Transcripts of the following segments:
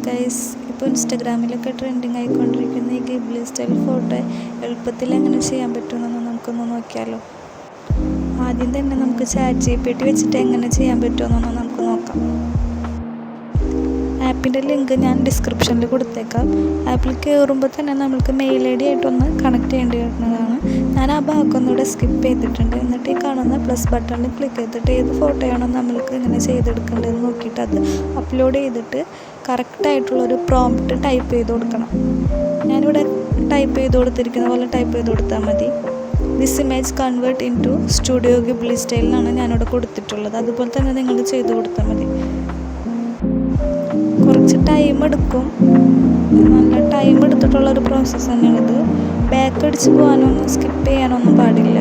Guys, ഇപ്പോൾ ഇൻസ്റ്റഗ്രാമിലൊക്കെ trending ആയിക്കൊണ്ടിരിക്കുന്ന ഈ Ghibli style photo എളുപ്പത്തിൽ എങ്ങനെ ചെയ്യാൻ പറ്റുമെന്ന് നമുക്കൊന്ന് നോക്കിയാലോ. ആദ്യം തന്നെ നമുക്ക് ChatGPT വെച്ചിട്ട് എങ്ങനെ ചെയ്യാൻ പറ്റുമെന്നൊന്ന് നമുക്ക് നോക്കാം. ആപ്പിൻ്റെ ലിങ്ക് ഞാൻ ഡിസ്ക്രിപ്ഷനിൽ കൊടുത്തേക്കാം. ആപ്പിൽ കയറുമ്പോൾ തന്നെ നമുക്ക് മെയിൽ ID ആയിട്ടൊന്ന് കണക്ട് ചെയ്യേണ്ടി വരുന്നതാണ്. ഞാൻ ആ ഭാഗമൊന്നുകൂടെ സ്കിപ്പ് ചെയ്തിട്ടുണ്ട്. എന്നിട്ട് ഈ കാണുന്ന പ്ലസ് ബട്ടണിൽ ക്ലിക്ക് ചെയ്തിട്ട് ഏത് ഫോട്ടോയാണോ നമ്മൾക്ക് ഇങ്ങനെ ചെയ്തെടുക്കേണ്ടതെന്ന് നോക്കിയിട്ട് അത് അപ്ലോഡ് ചെയ്തിട്ട് കറക്റ്റായിട്ടുള്ളൊരു പ്രോംപ്റ്റ് ടൈപ്പ് ചെയ്ത് കൊടുക്കണം. ഞാനിവിടെ ടൈപ്പ് ചെയ്ത് കൊടുത്തിരിക്കുന്ന പോലെ ടൈപ്പ് ചെയ്ത് കൊടുത്താൽ മതി. This image convert into studio Ghibli സ്റ്റൈലിനാണ് ഞാനിവിടെ കൊടുത്തിട്ടുള്ളത്. അതുപോലെ തന്നെ നിങ്ങൾ ചെയ്ത് കൊടുത്താൽ മതി. കുറച്ച് ടൈം എടുക്കും, നല്ല ടൈം എടുത്തിട്ടുള്ളൊരു പ്രോസസ്സ് തന്നെയാണിത്. ബാക്ക് അടിച്ച് പോകാനൊന്നും സ്കിപ്പ് ചെയ്യാനൊന്നും പാടില്ല.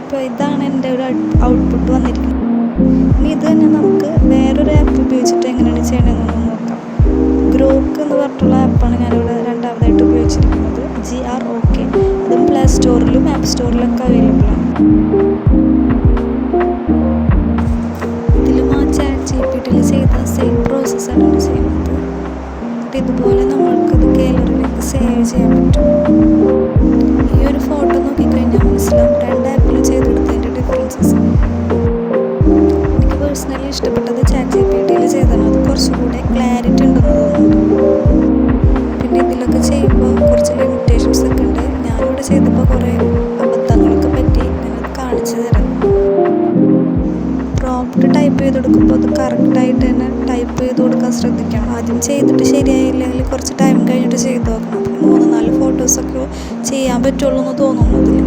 ഇപ്പോൾ ഇതാണ് എൻ്റെ ഒരു ഔട്ട്പുട്ട് വന്നിരിക്കുന്നത്. ഇനി ഇത് തന്നെ നമുക്ക് വേറൊരു ആപ്പ് ഉപയോഗിച്ചിട്ട് എങ്ങനെയാണ് ചെയ്യണമെന്നൊന്ന് നോക്കാം. ഗ്രോക്ക് എന്ന് പറഞ്ഞിട്ടുള്ള ആപ്പാണ് ഞാനിവിടെ രണ്ടാമതായിട്ട് ഉപയോഗിച്ചിരിക്കുന്നത്. GROK. അതും പ്ലേ സ്റ്റോറിലും ആപ്പ് സ്റ്റോറിലൊക്കെ അവൈലബിൾ ആണ്. ഇതിലും ആ ChatGPTയിൽ ചെയ്ത സെയിം പ്രോസസ്സാണ് ഇവിടെ ചെയ്യുന്നത്. എന്നിട്ട് ഇതുപോലെ നമ്മൾക്കത് ഗാലറിയിലേക്ക് സേവ് ചെയ്യാൻ പറ്റും. ഈ ഒരു ഫോട്ടോ നോക്കിക്കഴിഞ്ഞാൽ മനസ്സിലാവും രണ്ട് ആപ്പിലും ചെയ്തെടുത്തതിൻ്റെ ഡിഫറൻസസ്. എനിക്ക് പേഴ്സണലി ഇഷ്ടപ്പെട്ടത് ChatGPTയിൽ ചെയ്തതാണ്. അത് കുറച്ചുകൂടെ ക്ലാരിറ്റി ഉണ്ടെന്ന് തോന്നുന്നുണ്ട്. പിന്നെ ഇതിലൊക്കെ ചെയ്യുമ്പോൾ കുറച്ച് ലിമിറ്റേഷൻസ് ഒക്കെ ഉണ്ട്. ഞാനിവിടെ ചെയ്തപ്പോൾ കുറേ അബദ്ധങ്ങളൊക്കെ പറ്റി. ഞാനത് കാണിച്ചു തരാം. പ്രോംപ്റ്റ് ടൈപ്പ് ചെയ്ത് കൊടുക്കുമ്പോൾ അത് കറക്റ്റായിട്ട് തന്നെ ടൈപ്പ് ചെയ്ത് കൊടുക്കാൻ ശ്രദ്ധിക്കണം. ആദ്യം ചെയ്തിട്ട് ശരിയായില്ലെങ്കിൽ കുറച്ച് ടൈം കഴിഞ്ഞിട്ട് ചെയ്ത് നോക്കണം. 3-4 ഫോട്ടോസൊക്കെ ചെയ്യാൻ പറ്റുള്ളൂ എന്ന് തോന്നുന്നു അതിൽ.